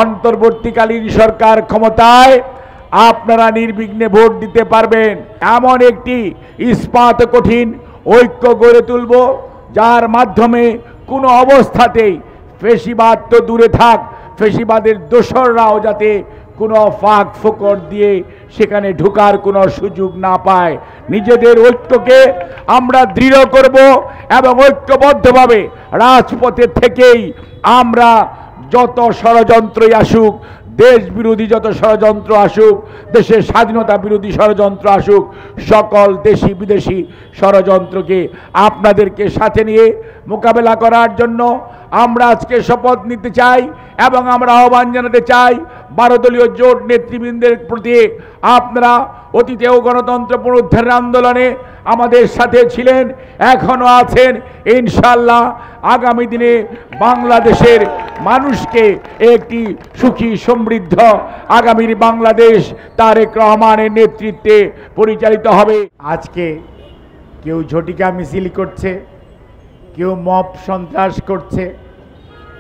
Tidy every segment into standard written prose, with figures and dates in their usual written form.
অন্তর্বর্তীকালীন সরকার ক্ষমতায় আপনারা নির্বিঘ্নে ভোট দিতে পারবেন। এমন একটি ইস্পাত কঠিন ঐক্য গড়ে তুলব, যার মাধ্যমে কোনো অবস্থাতেই ফেসিবাদ তো দূরে থাক, ফেসিবাদের দোসররাও যাতে কোনো ফাঁক ফোকর দিয়ে সেখানে ঢোকার কোনো সুযোগ না পায়। নিজেদের ঐক্যকে আমরা দৃঢ় করব এবং ঐক্যবদ্ধভাবে রাজপথে থেকেই আমরা যত ষড়যন্ত্রই আসুক, দেশ বিরোধী যত ষড়যন্ত্র আসুক, দেশের স্বাধীনতা বিরোধী ষড়যন্ত্র আসুক, সকল দেশি বিদেশি ষড়যন্ত্রকে আপনাদেরকে সাথে নিয়ে মোকাবেলা করার জন্য আমরা আজকে শপথ নিতে চাই এবং আমরা আহ্বান জানাতে চাই 12 দলীয় জোট নেতৃবৃন্দের প্রতি। আপনারা অতীতেও গণতন্ত্র পুনরুদ্ধারের আন্দোলনে আমাদের সাথে ছিলেন, এখনও আছেন। ইনশাআল্লাহ আগামী দিনে বাংলাদেশের মানুষকে একটি সুখী সমৃদ্ধ আগামীর বাংলাদেশ তারেক রহমানের নেতৃত্বে পরিচালিত হবে। আজকে কেউ ঝটিকা মিছিল করছে, কেউ মব সন্ত্রাস করছে,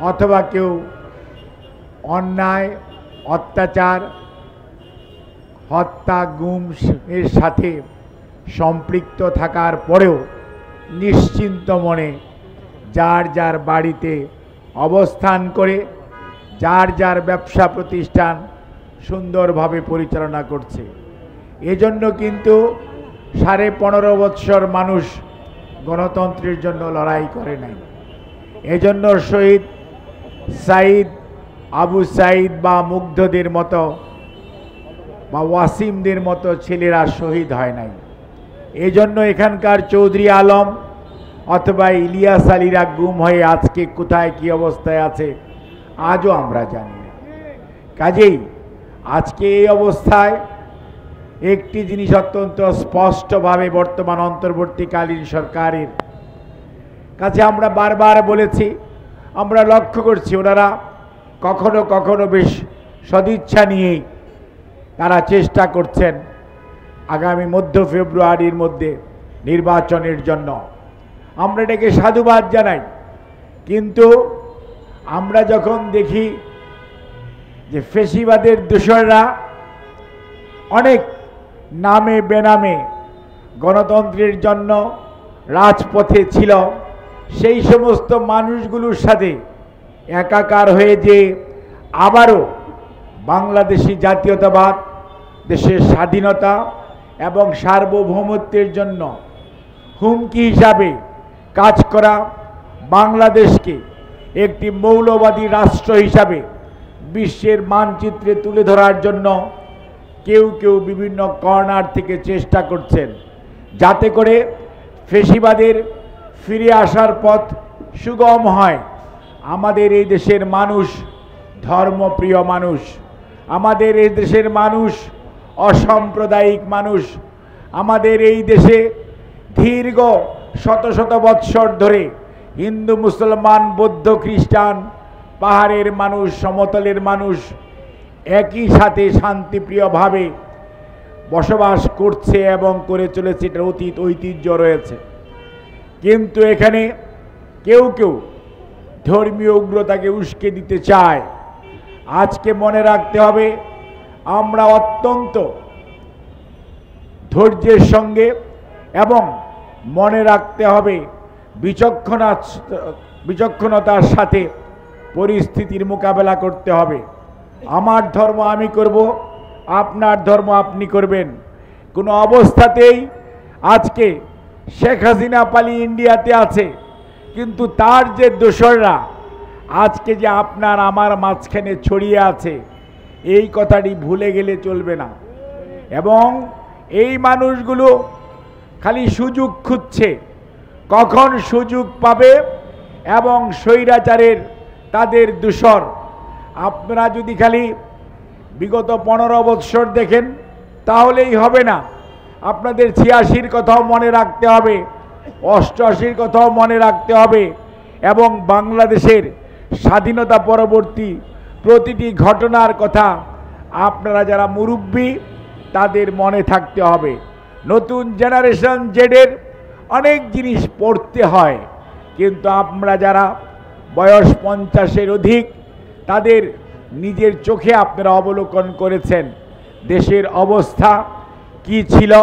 অথবা কেউ অন্যায় অত্যাচার হত্যা গুম এর সাথে সম্পৃক্ত থাকার পরেও নিশ্চিন্ত মনে যার যার বাড়িতে অবস্থান করে যার যার ব্যবসা প্রতিষ্ঠান সুন্দরভাবে পরিচালনা করছে। এজন্য কিন্তু 15.5 বৎসর মানুষ গণতন্ত্রের জন্য লড়াই করে নাই। এজন্য শহীদ সাইদ, আবু সাইদ বা মুগ্ধদের মতো বা ওয়াসিমদের মতো ছেলেরা শহীদ হয় নাই। এজন্য এখানকার চৌধুরী আলম অথবা ইলিয়াস আলীরা গুম হয়ে আজকে কোথায় কি অবস্থায় আছে আজও আমরা জানি না। কাজেই আজকে এই অবস্থায় একটি জিনিস অত্যন্ত স্পষ্টভাবে বর্তমান অন্তর্বর্তীকালীন সরকারের কাছে আমরা বারবার বলেছি, আমরা লক্ষ্য করছি ওনারা কখনো কখনো বেশ সদিচ্ছা নিয়েই তারা চেষ্টা করছেন আগামী মধ্য ফেব্রুয়ারির মধ্যে নির্বাচনের জন্য। আমরা এটাকে সাধুবাদ জানাই, কিন্তু আমরা যখন দেখি যে ফেসিবাদের দোসররা অনেক নামে বেনামে গণতন্ত্রের জন্য রাজপথে ছিল, সেই সমস্ত মানুষগুলোর সাথে একাকার হয়ে যে আবারও বাংলাদেশি জাতীয়তাবাদ, দেশের স্বাধীনতা এবং সার্বভৌমত্বের জন্য হুমকি হিসাবে কাজ করা, বাংলাদেশকে একটি মৌলবাদী রাষ্ট্র হিসাবে বিশ্বের মানচিত্রে তুলে ধরার জন্য কেউ কেউ বিভিন্ন কর্নার থেকে চেষ্টা করছেন, যাতে করে ফেসিবাদের ফিরে আসার পথ সুগম হয়। আমাদের এই দেশের মানুষ ধর্মপ্রিয় মানুষ, আমাদের এই দেশের মানুষ অসাম্প্রদায়িক মানুষ, আমাদের এই দেশে দীর্ঘ শত শত বৎসর ধরে হিন্দু মুসলমান বৌদ্ধ খ্রিস্টান, পাহাড়ের মানুষ সমতলের মানুষ একই সাথে শান্তিপ্রিয়ভাবে বসবাস করছে এবং করে চলেছে। এটার অতীত ঐতিহ্য রয়েছে, কিন্তু এখানে কেউ কেউ ধর্মীয় উগ্রতাকে উস্কে দিতে চায়। আজকে মনে রাখতে হবে, আমরা অত্যন্ত ধৈর্যের সঙ্গে এবং মনে রাখতে হবে বিচক্ষণতার সাথে পরিস্থিতির মোকাবেলা করতে হবে। আমার ধর্ম আমি করব, আপনার ধর্ম আপনি করবেন। কোনো অবস্থাতেই আজকে শেখ হাসিনা পালিয়ে ইন্ডিয়াতে আছে, কিন্তু তার যে দোসররা আজকে যে আপনার আমার মাঝখানে ছড়িয়ে আছে, এই কথাটি ভুলে গেলে চলবে না। এবং এই মানুষগুলো খালি সুযোগ খুঁজছে, কখন সুযোগ পাবে এবং স্বৈরাচারের তাদের দোসর। আপনারা যদি খালি বিগত 15 বৎসর দেখেন তাহলেই হবে না, আপনাদের 86-র কথাও মনে রাখতে হবে, 88-র কথাও মনে রাখতে হবে এবং বাংলাদেশের স্বাধীনতা পরবর্তী প্রতিটি ঘটনার কথা আপনারা যারা মুরব্বী তাদের মনে থাকতে হবে। নতুন জেনারেশন জেডের অনেক জিনিস পড়তে হয়, কিন্তু আমরা যারা বয়স 50-এর অধিক তাদের নিজের চোখে আপনারা অবলোকন করেছেন দেশের অবস্থা কি ছিল,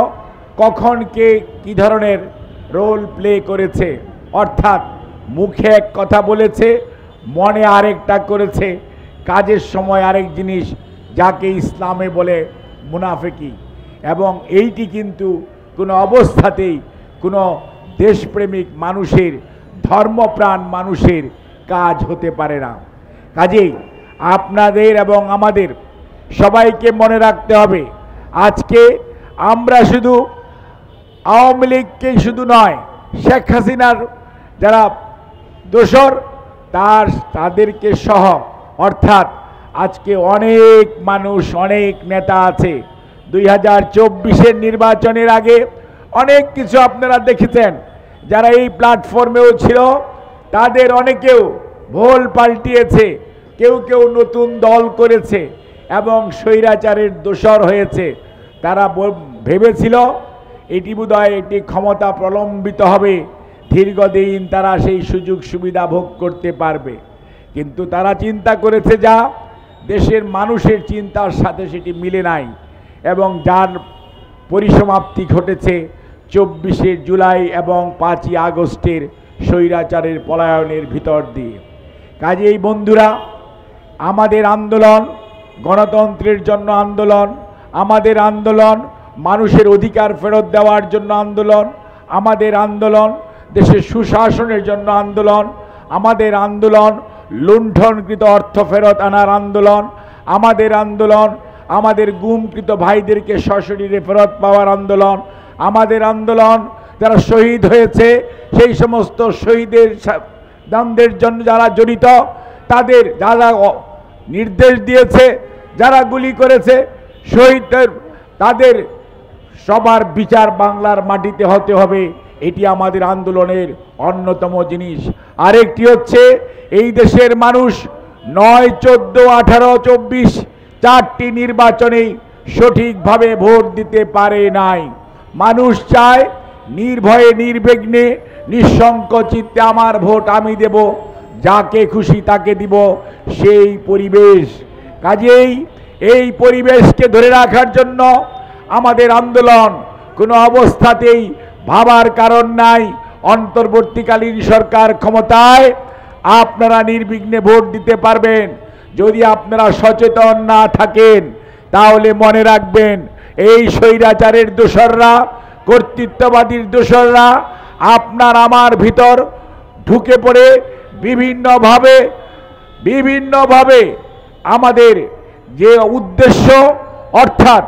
কখন কে কী ধরনের রোল প্লে করেছে, অর্থাৎ মুখে এক কথা বলেছে, মনে আরেকটা করেছে, কাজের সময় আরেক জিনিস, যাকে ইসলামে বলে মুনাফিকি। এবং এইটি কিন্তু কোনো অবস্থাতেই কোনো দেশপ্রেমিক মানুষের, ধর্মপ্রাণ মানুষের কাজ হতে পারে না। কাজেই আপনাদের এবং আমাদের সবাইকে মনে রাখতে হবে, আজকে আমরা শুধু আওয়ামী লীগকে শুধু নয়, শেখ হাসিনার যারা দোসর তাদেরকে সহ, অর্থাৎ আজকে অনেক মানুষ, অনেক নেতা আছে। 2024-এর নির্বাচনের আগে অনেক কিছু আপনারা দেখেছেন, যারা এই প্ল্যাটফর্মেও ছিল তাদের অনেকেও ভোল পাল্টিয়েছে, কেউ কেউ নতুন দল করেছে এবং স্বৈরাচারের দোসর হয়েছে। তারা ভেবেছিল এটি বোধহয় একটি ক্ষমতা প্রলম্বিত হবে, দীর্ঘদিন তারা সেই সুযোগ সুবিধা ভোগ করতে পারবে, কিন্তু তারা চিন্তা করেছে যা দেশের মানুষের চিন্তার সাথে সেটি মিলে নাই, এবং যার পরিসমাপ্তি ঘটেছে 24শে জুলাই এবং 5ই আগস্টের স্বৈরাচারের পলায়নের ভিতর দিয়ে। কাজেই বন্ধুরা, আমাদের আন্দোলন গণতন্ত্রের জন্য আন্দোলন, আমাদের আন্দোলন মানুষের অধিকার ফেরত দেওয়ার জন্য আন্দোলন, আমাদের আন্দোলন দেশের সুশাসনের জন্য আন্দোলন, আমাদের আন্দোলন লুণ্ঠনকৃত অর্থ ফেরত আনার আন্দোলন, আমাদের আন্দোলন আমাদের গুমকৃত ভাইদেরকে সশরীরে ফেরত পাওয়ার আন্দোলন, আমাদের আন্দোলন যারা শহীদ হয়েছে সেই সমস্ত শহীদের দামদের জন্য যারা জড়িত, তাদের যারা নির্দেশ দিয়েছে, যারা গুলি করেছে শহীদদের, তাদের সবার বিচার বাংলার মাটিতে হতে হবে। এটি আমাদের আন্দোলনের অন্যতম জিনিস। আরেকটি হচ্ছে, এই দেশের মানুষ 9, 14, 18, 24 চারটি নির্বাচনেই সঠিকভাবে ভোট দিতে পারে নাই। মানুষ চায় নির্ভয়ে নির্বিঘ্নে নিঃসংকোচিতে আমার ভোট আমি দেব, যাকে খুশি তাকে দিব, সেই পরিবেশ। কাজেই এই পরিবেশকে ধরে রাখার জন্য আমাদের আন্দোলন কোনো অবস্থাতেই ভাবার কারণ নাই অন্তর্বর্তীকালীন সরকার ক্ষমতায় আপনারা নির্বিঘ্নে ভোট দিতে পারবেন। যদি আপনারা সচেতন না থাকেন তাহলে মনে রাখবেন, এই স্বৈরাচারের দোসররা, কর্তৃত্ববাদীর দোসররা আপনার আমার ভিতর ঢুকে পড়ে বিভিন্নভাবে আমাদের যে উদ্দেশ্য, অর্থাৎ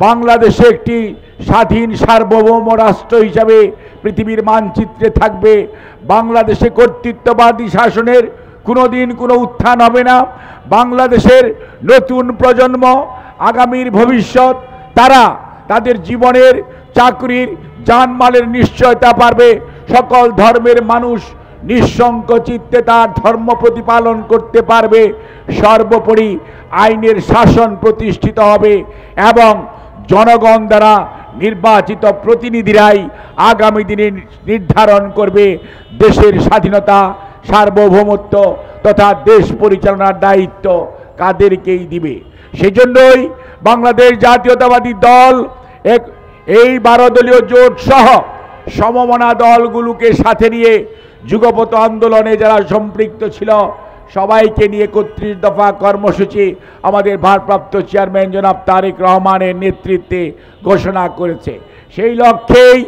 বাংলাদেশে একটি স্বাধীন সার্বভৌম রাষ্ট্র হিসাবে পৃথিবীর মানচিত্রে থাকবে, বাংলাদেশে কর্তৃত্ববাদী শাসনের কোনোদিন কোনো উত্থান হবে না, বাংলাদেশের নতুন প্রজন্ম, আগামীর ভবিষ্যৎ, তারা তাদের জীবনের, চাকরির, জানমালের নিশ্চয়তা পারবে। সকল ধর্মের মানুষ নিঃসংকোচিত্তে তার ধর্ম প্রতিপালন করতে পারবে। সর্বোপরি আইনের শাসন প্রতিষ্ঠিত হবে এবং জনগণ দ্বারা নির্বাচিত প্রতিনিধিরাই আগামী দিনে নির্ধারণ করবে দেশের স্বাধীনতা, সার্বভৌমত্ব তথা দেশ পরিচালনার দায়িত্ব কাদেরকেই দিবে। সেজন্যই বাংলাদেশ জাতীয়তাবাদী দল এই 12 দলীয় জোট সহ সমমনা দলগুলোকে সাথে নিয়ে যুগপৎ আন্দোলনে যারা সম্পৃক্ত ছিল সবাইকে নিয়ে 31 দফা কর্মসূচি আমাদের ভারপ্রাপ্ত চেয়ারম্যান জনাব তারেক রহমানের নেতৃত্বে ঘোষণা করেছে। সেই লক্ষ্যেই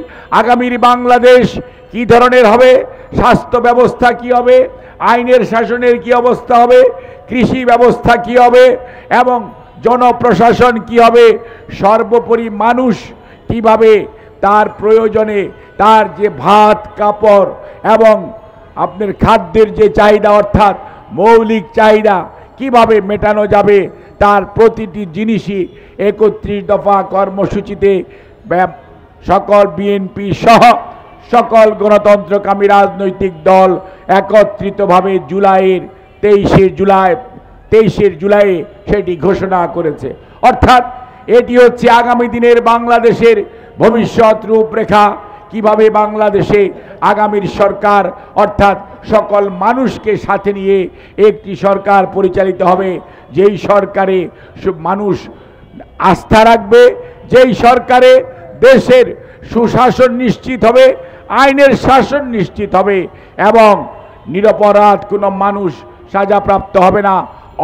আগামীর বাংলাদেশ কি ধরনের হবে, স্বাস্থ্য ব্যবস্থা কি হবে, আইনের শাসনের কি অবস্থা হবে, কৃষি ব্যবস্থা কি হবে এবং জনপ্রশাসন কি হবে, সর্বোপরি মানুষ কিভাবে তার প্রয়োজনে তার যে ভাত কাপড় এবং আপনার খাদ্যের যে চাহিদা, অর্থাৎ মৌলিক চাহিদা কিভাবে মেটানো যাবে, তার প্রতিটি জিনিসই 31 দফা কর্মসূচিতে সকল বিএনপি সহ সকল গণতন্ত্রকামী রাজনৈতিক দল একত্রিতভাবে জুলাইয়ের 23শে জুলাই সেটি ঘোষণা করেছে। অর্থাৎ এটি হচ্ছে আগামী দিনের বাংলাদেশের ভবিষ্যৎ রূপরেখা, কিভাবে বাংলাদেশে আগামীর সরকার অর্থাৎ সকল মানুষকে সাথে নিয়ে একটি সরকার পরিচালিত হবে, যেই সরকারে মানুষ আস্থা রাখবে, যেই সরকারে দেশের সুশাসন নিশ্চিত হবে, আইনের শাসন নিশ্চিত হবে এবং নিরপরাধ কোনো মানুষ সাজাপ্রাপ্ত হবে না,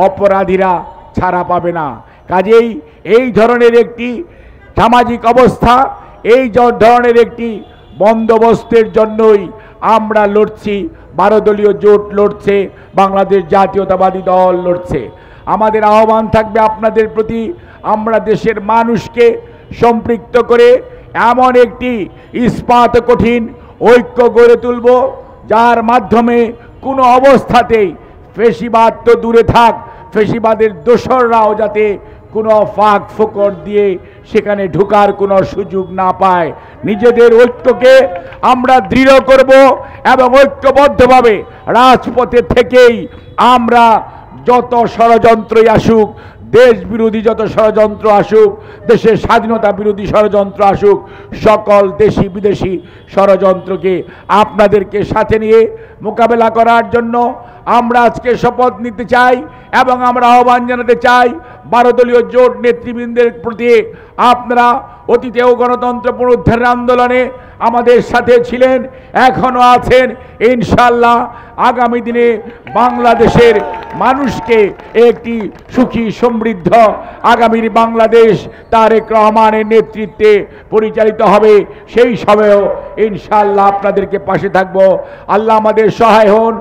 অপরাধীরা ছাড়া পাবে না। কাজেই এই ধরনের একটি সামাজিক অবস্থা, এই ধরনের একটি বন্দোবস্তের জন্যই আমরা লড়ছি, 12 দলীয় জোট লড়ছে, বাংলাদেশ জাতীয়তাবাদী দল লড়ছে। আমাদের আহ্বান থাকবে আপনাদের প্রতি, আমরা দেশের মানুষকে সম্পৃক্ত করে এমন একটি ইস্পাত কঠিন ঐক্য গড়ে তুলব, যার মাধ্যমে কোনো অবস্থাতেই ফেসিবাদ তো দূরে থাক, ফেসিবাদের দোসররাও যাতে কোনো ফাঁক ফোকর দিয়ে সেখানে ঢোকার কোনো সুযোগ না পায়। নিজেদের ঐক্যকে আমরা দৃঢ় করব এবং ঐক্যবদ্ধভাবে রাজপথে থেকেই আমরা যত ষড়যন্ত্রই আসুক, দেশ বিরোধী যত ষড়যন্ত্র আসুক, দেশের স্বাধীনতা বিরোধী ষড়যন্ত্র আসুক, সকল দেশি বিদেশি ষড়যন্ত্রকে আপনাদেরকে সাথে নিয়ে মোকাবেলা করার জন্য আমরা আজকে শপথ নিতে চাই এবং আমরা আহ্বান জানাতে চাই 12 দলীয় জোট নেতৃবৃন্দের প্রতি। আপনারা অতীতেও গণতন্ত্র পুনরুদ্ধারের আন্দোলনে আমাদের সাথে ছিলেন, এখনো আছেন। ইনশাআল্লাহ আগামী দিনে বাংলাদেশের মানুষকে একটি সুখী সমৃদ্ধ আগামীর বাংলাদেশ তারেক রহমানের নেতৃত্বে পরিচালিত হবে। সেই সময়েও ইনশাআল্লাহ আপনাদেরকে পাশে থাকবো। আল্লাহ আমাদের সহায় হন।